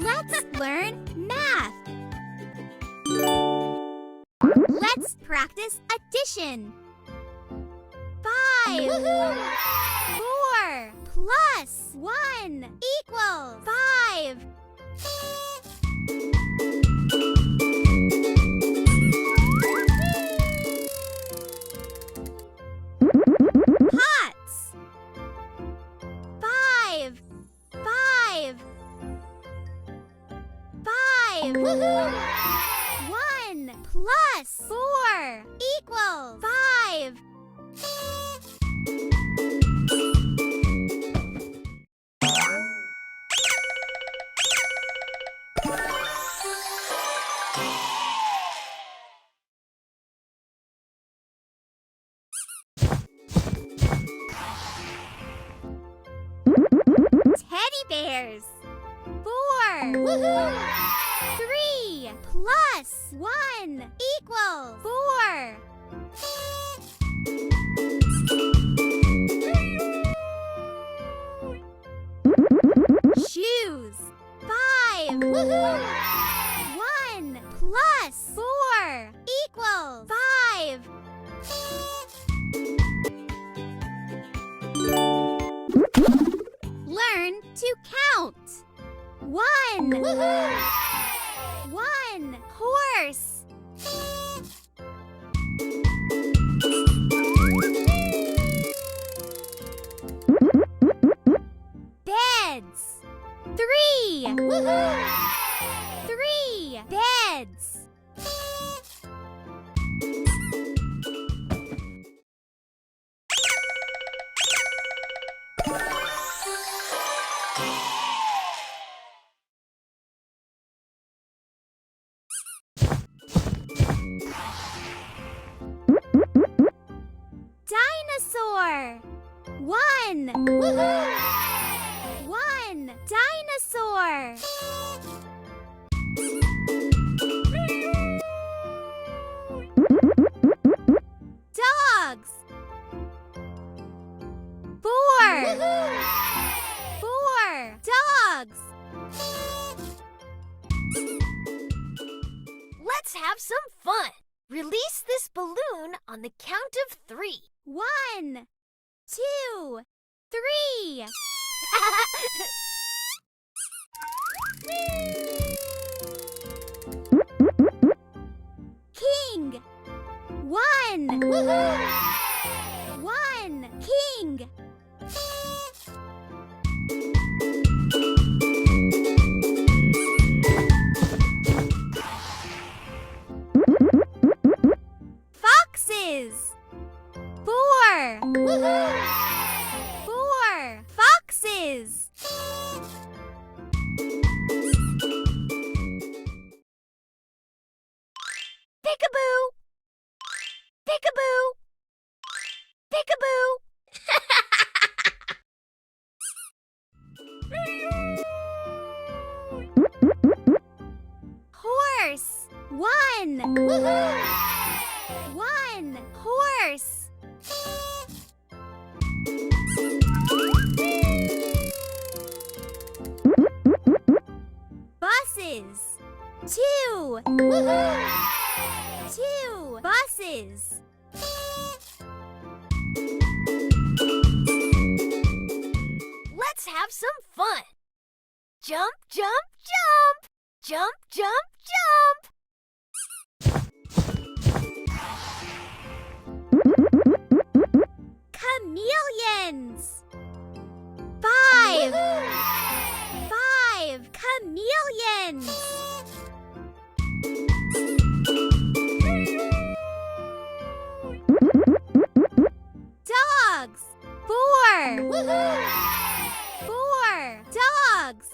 Let's learn math. Let's practice addition. 5. 4 plus 1 equals 5. Pots. 5. 5. 5. 1 plus 4 equals 5. Teddy bears. 4. 3 plus 1 equals 4. Shoes. 5. 1 plus 4 equals 5. Learn to count. 1. 1 horse. 'Beds. 3. 3 beds. Dinosaur. 1. 1 dinosaur. 4. 4 dogs. Let's have some fun. Release this balloon on the count of 3. 1, 2, 3. King. 1. 1 king. Foxes. 4. 4 foxes. Peekaboo! Peekaboo! Peekaboo! Horse. 1. 1 horse. Buses. 2. 2 buses. Let's have some fun. Jump, jump, jump! Jump, jump, jump! Chameleons. 5. 5 chameleons. Dogs. 4. 4 dogs.